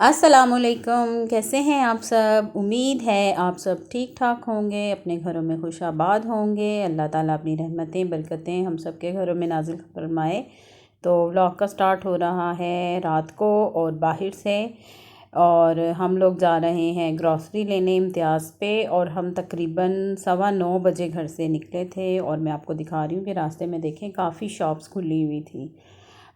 अस्सलामुअलैकुम। कैसे हैं आप सब? उम्मीद है आप सब ठीक ठाक होंगे, अपने घरों में खुशाबाद होंगे। अल्लाह ताला अपनी रहमतें बरकतें हम सब के घरों में नाजिल फरमाए। तो व्लॉग का स्टार्ट हो रहा है रात को और बाहर से, और हम लोग जा रहे हैं ग्रॉसरी लेने इम्तियाज़ पे। और हम तकरीबन 9:15 बजे घर से निकले थे, और मैं आपको दिखा रही हूँ कि रास्ते में देखें काफ़ी शॉप्स खुली हुई थी।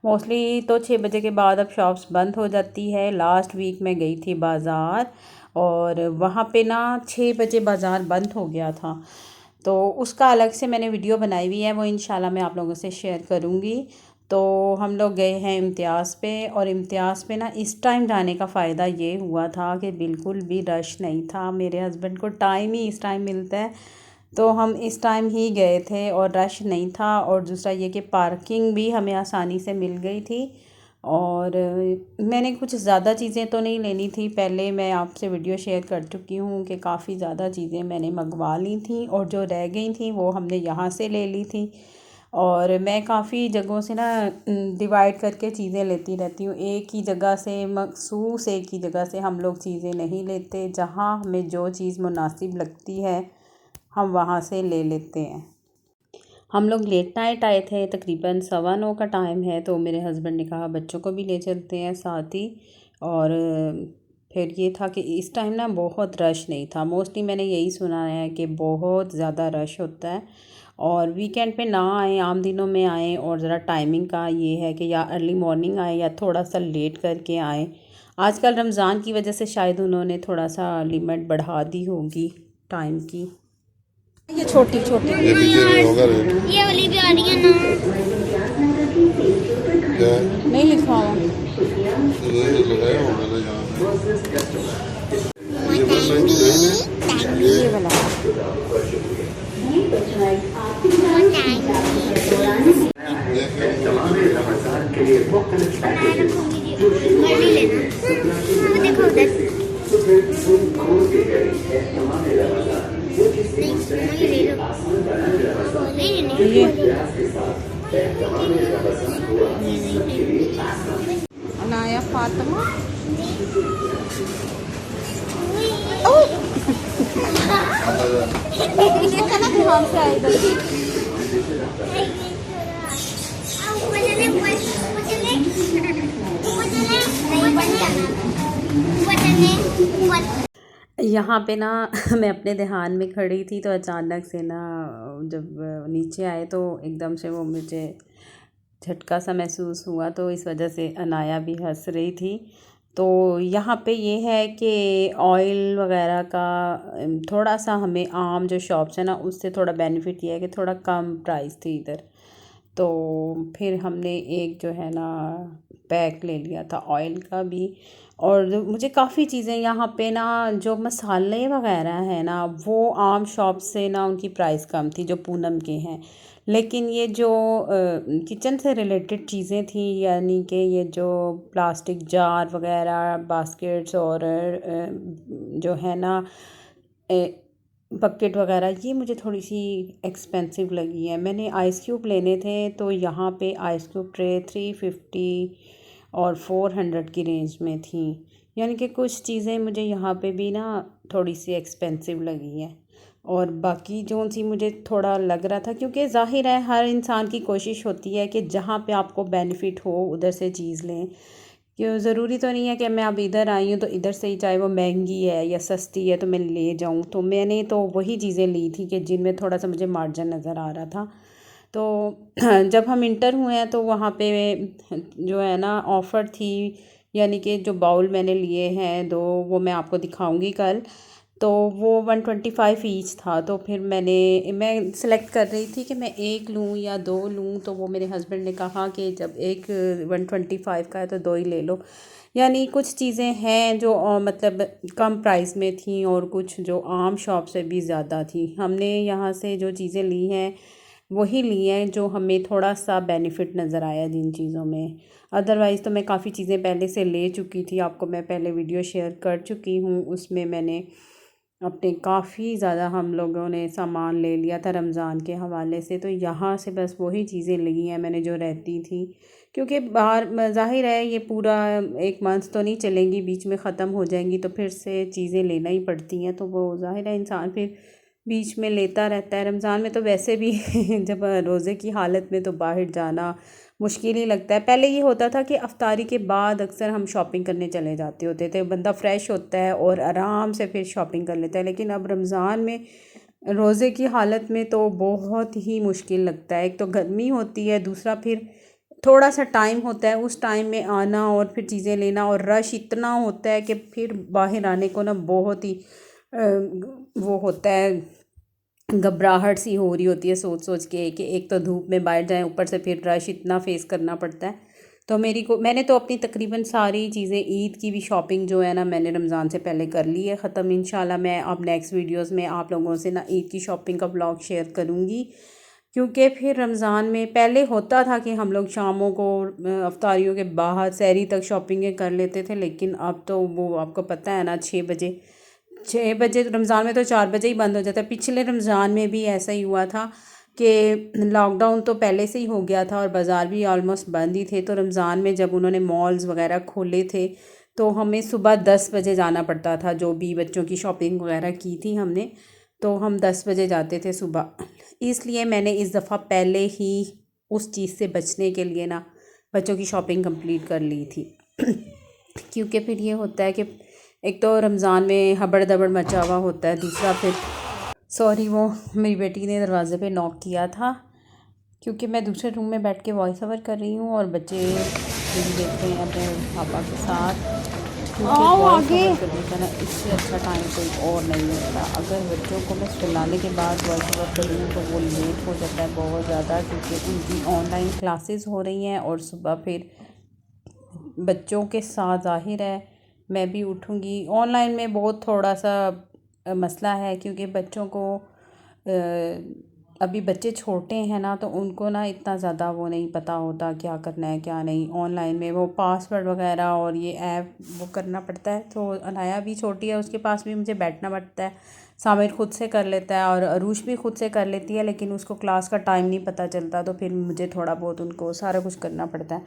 मोस्टली तो 6 बजे के बाद अब शॉप्स बंद हो जाती है। लास्ट वीक मैं गई थी बाज़ार, और वहाँ पे ना 6 बजे बाज़ार बंद हो गया था। तो उसका अलग से मैंने वीडियो बनाई हुई है, वो इंशाल्लाह मैं आप लोगों से शेयर करूँगी। तो हम लोग गए हैं इम्तियाज़ पे, और इम्तियाज़ पे ना इस टाइम जाने का फ़ायदा ये हुआ था कि बिल्कुल भी रश नहीं था। मेरे हस्बैंड को टाइम ही इस टाइम मिलता है, तो हम इस टाइम ही गए थे और रश नहीं था। और दूसरा ये कि पार्किंग भी हमें आसानी से मिल गई थी। और मैंने कुछ ज़्यादा चीज़ें तो नहीं लेनी थी। पहले मैं आपसे वीडियो शेयर कर चुकी हूँ कि काफ़ी ज़्यादा चीज़ें मैंने मंगवा ली थी, और जो रह गई थी वो हमने यहाँ से ले ली थी। और मैं काफ़ी जगहों से ना डिवाइड करके चीज़ें लेती रहती हूँ। एक ही जगह से मखसूस एक ही जगह से हम लोग चीज़ें नहीं लेते। जहाँ हमें जो चीज़ मुनासिब लगती है हम वहाँ से ले लेते हैं। हम लोग लेट नाइट आए थे, तकरीबन 9:15 का टाइम है। तो मेरे हस्बैंड ने कहा बच्चों को भी ले चलते हैं साथ ही। और फिर ये था कि इस टाइम ना बहुत रश नहीं था। मोस्टली मैंने यही सुना है कि बहुत ज़्यादा रश होता है। और वीकेंड पे ना आए, आम दिनों में आएँ, और ज़रा टाइमिंग का ये है कि या अर्ली मॉर्निंग आए या थोड़ा सा लेट करके आएँ। आजकल रमज़ान की वजह से शायद उन्होंने थोड़ा सा लिमिट बढ़ा दी होगी टाइम की। ये छोटी छोटी ये पीछे होगा रेट, ये वाली भी आ रही है ना? क्या नहीं लिखा हुआ तो ये लगाया होगा ना यहाँ पे। ये वाला ये वाला अनाया फातिमा। यहाँ पे ना मैं अपने ध्यान में खड़ी थी, तो अचानक से ना जब नीचे आए तो एकदम से वो मुझे झटका सा महसूस हुआ। तो इस वजह से अनाया भी हंस रही थी। तो यहाँ पे ये है कि ऑयल वगैरह का थोड़ा सा हमें आम जो शॉप्स है ना उससे थोड़ा बेनिफिट ये है कि थोड़ा कम प्राइस थी इधर। तो फिर हमने एक जो है ना पैक ले लिया था ऑयल का भी। और मुझे काफ़ी चीज़ें यहाँ पे ना जो मसाले वगैरह हैं ना वो आम शॉप से ना उनकी प्राइस कम थी जो पूनम के हैं। लेकिन ये जो किचन से रिलेटेड चीज़ें थी, यानी कि ये जो प्लास्टिक जार वगैरह, बास्केट्स, और जो है ना बकेट वगैरह, ये मुझे थोड़ी सी एक्सपेंसिव लगी है। मैंने आइस क्यूब लेने थे, तो यहाँ पे आइस क्यूब ट्रे 350 और 400 की रेंज में थी। यानी कि कुछ चीज़ें मुझे यहाँ पे भी ना थोड़ी सी एक्सपेंसिव लगी हैं। और बाकी जो सी मुझे थोड़ा लग रहा था, क्योंकि ज़ाहिर है हर इंसान की कोशिश होती है कि जहाँ पे आपको बेनिफिट हो उधर से चीज़ लें। क्यों, ज़रूरी तो नहीं है कि मैं अब इधर आई हूँ तो इधर से ही, चाहे वो महंगी है या सस्ती है, तो मैं ले जाऊँ। तो मैंने तो वही चीज़ें ली थी कि जिनमें थोड़ा सा मुझे मार्जिन नज़र आ रहा था। तो जब हम इंटर हुए हैं तो वहाँ पे जो है ना ऑफ़र थी। यानी कि जो बाउल मैंने लिए हैं दो, वो मैं आपको दिखाऊंगी कल। तो वो 125 ईच था। तो फिर मैं सेलेक्ट कर रही थी कि मैं एक लूँ या दो लूँ। तो वो मेरे हस्बैंड ने कहा कि जब एक 125 का है तो दो ही ले लो। यानी कुछ चीज़ें हैं जो मतलब कम प्राइस में थी, और कुछ जो आम शॉप से भी ज़्यादा थी। हमने यहाँ से जो चीज़ें ली हैं वही ली हैं जो हमें थोड़ा सा बेनिफिट नज़र आया जिन चीज़ों में। अदरवाइज़ तो मैं काफ़ी चीज़ें पहले से ले चुकी थी, आपको मैं पहले वीडियो शेयर कर चुकी हूँ। उसमें मैंने अपने काफ़ी ज़्यादा हम लोगों ने सामान ले लिया था रमज़ान के हवाले से। तो यहाँ से बस वही चीज़ें ली हैं मैंने जो रहती थी, क्योंकि बाहर ज़ाहिर है ये पूरा 1 मंथ तो नहीं चलेंगी, बीच में ख़त्म हो जाएंगी तो फिर से चीज़ें लेना ही पड़ती हैं, तो वो ज़ाहिर है इंसान फिर बीच में लेता रहता है। रमज़ान में तो वैसे भी जब रोज़े की हालत में तो बाहर जाना मुश्किल ही लगता है। पहले ये होता था कि अफ्तारी के बाद अक्सर हम शॉपिंग करने चले जाते होते थे, बंदा फ्रेश होता है और आराम से फिर शॉपिंग कर लेता है। लेकिन अब रमज़ान में रोज़े की हालत में तो बहुत ही मुश्किल लगता है। एक तो गर्मी होती है, दूसरा फिर थोड़ा सा टाइम होता है, उस टाइम में आना और फिर चीज़ें लेना, और रश इतना होता है कि फिर बाहर आने को ना बहुत ही वो होता है, घबराहट सी हो रही होती है सोच सोच के कि एक तो धूप में बाहर जाएं, ऊपर से फिर रश इतना फेस करना पड़ता है। तो मैंने तो अपनी तकरीबन सारी चीज़ें, ईद की भी शॉपिंग जो है ना मैंने रमज़ान से पहले कर ली है ख़त्म। इंशाल्लाह मैं अब नेक्स्ट वीडियोस में आप लोगों से ना ईद की शॉपिंग का व्लॉग शेयर करूँगी, क्योंकि फिर रमज़ान में पहले होता था कि हम लोग शामों को अफ्तारियों के बाद सहरी तक शॉपिंगें कर लेते थे, लेकिन अब तो वो आपको पता है ना 6 बजे रमज़ान में तो 4 बजे ही बंद हो जाता है। पिछले रमज़ान में भी ऐसा ही हुआ था कि लॉकडाउन तो पहले से ही हो गया था और बाज़ार भी ऑलमोस्ट बंद ही थे। तो रमज़ान में जब उन्होंने मॉल्स वगैरह खोले थे तो हमें सुबह 10 बजे जाना पड़ता था, जो भी बच्चों की शॉपिंग वगैरह की थी हमने, तो हम 10 बजे जाते थे सुबह। इसलिए मैंने इस दफ़ा पहले ही उस चीज़ से बचने के लिए ना बच्चों की शॉपिंग कंप्लीट कर ली थी क्योंकि फिर ये होता है कि एक तो रमज़ान में हबड़ दबड़ मचा हुआ होता है, दूसरा फिर वो मेरी बेटी ने दरवाज़े पे नॉक किया था, क्योंकि मैं दूसरे रूम में बैठ के वॉइस ओवर कर रही हूँ और बच्चे टीवी देख रहे हैं अपने पापा के साथ। आगे करने का ना इससे अच्छा टाइम कोई और नहीं होता। अगर बच्चों को मैं सुलाने के बाद वॉइस ओवर कर रही हूँ तो वो लेट हो जाता है बहुत ज़्यादा, क्योंकि उनकी ऑनलाइन क्लासेस हो रही हैं और सुबह फिर बच्चों के साथ ज़ाहिर है मैं भी उठूँगी। ऑनलाइन में बहुत थोड़ा सा मसला है, क्योंकि बच्चों को अभी बच्चे छोटे हैं ना, तो उनको ना इतना ज़्यादा वो नहीं पता होता क्या करना है क्या नहीं। ऑनलाइन में वो पासवर्ड वगैरह और ये ऐप वो करना पड़ता है। तो अनाया भी छोटी है, उसके पास भी मुझे बैठना पड़ता है। सामिर ख़ुद से कर लेता है और अरूश भी ख़ुद से कर लेती है, लेकिन उसको क्लास का टाइम नहीं पता चलता, तो फिर मुझे थोड़ा बहुत उनको सारा कुछ करना पड़ता है।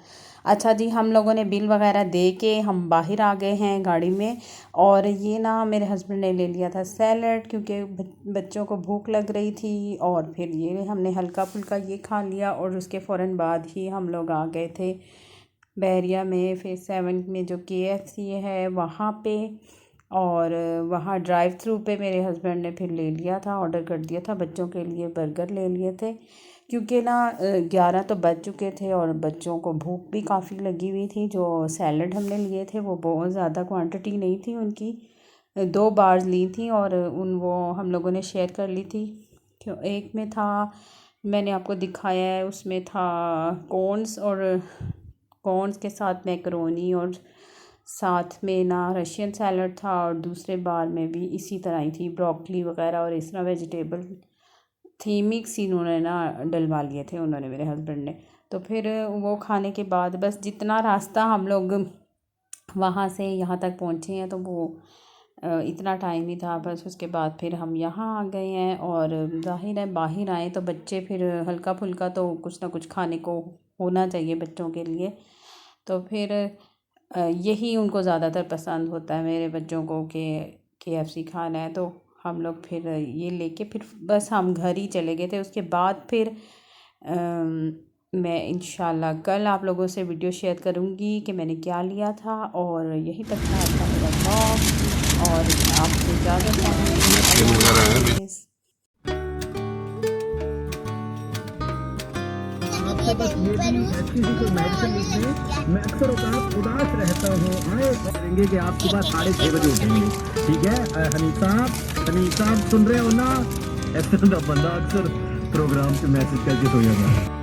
अच्छा जी, हम लोगों ने बिल वगैरह दे के हम बाहर आ गए हैं गाड़ी में, और ये ना मेरे हस्बैंड ने ले लिया था सैलड, क्योंकि बच्चों को भूख लग रही थी, और फिर ये हमने हल्का फुल्का ये खा लिया। और उसके फ़ौरन बाद ही हम लोग आ गए थे बहरिया में फेज़ 7 में जो KFC है वहाँ पे, और वहाँ ड्राइव थ्रू पे मेरे हस्बैंड ने फिर ले लिया था, ऑर्डर कर दिया था बच्चों के लिए, बर्गर ले लिए थे, क्योंकि ना 11 तो बज चुके थे और बच्चों को भूख भी काफ़ी लगी हुई थी। जो सैलड हमने लिए थे वो बहुत ज़्यादा क्वांटिटी नहीं थी उनकी, 2 बार्स ली थी और वो हम लोगों ने शेयर कर ली थी। क्यों, एक में था, मैंने आपको दिखाया है, उसमें था कॉर्न्स, और कॉर्न्स के साथ मैकरोनी, और साथ में ना रशियन सैलड था, और दूसरे बार में भी इसी तरह ही थी, ब्रोकली वगैरह और इस तरह वेजिटेबल थी, मिक्स इन्होंने ना डलवा लिए थे उन्होंने, मेरे हस्बैंड ने। तो फिर वो खाने के बाद बस जितना रास्ता हम लोग वहाँ से यहाँ तक पहुँचे हैं तो वो इतना टाइम ही था, बस उसके बाद फिर हम यहाँ आ गए हैं। और ज़ाहिर है बाहर आए तो बच्चे फिर हल्का फुल्का तो कुछ ना कुछ खाने को होना चाहिए बच्चों के लिए, तो फिर यही उनको ज़्यादातर पसंद होता है मेरे बच्चों को कि KFC खाना है। तो हम लोग फिर ये लेके फिर बस हम घर ही चले गए थे। उसके बाद फिर मैं इंशाल्लाह कल आप लोगों से वीडियो शेयर करूँगी कि मैंने क्या लिया था। और यही तक था आज का मेरा ब्लॉग, और आपसे इजाज़त चाहूँगी। आपके पास ये भी ऐसी ही कोई मेडिसिन लिखी, मैं अक्सर उदास रहता हूँ, आए करेंगे कि आप सुबह 6:30 बजे उठेंगे, ठीक है। हनीफ साहब सुन रहे हो ना, ऐसा बंदा अक्सर प्रोग्राम से मैसेज करके सो जाता है।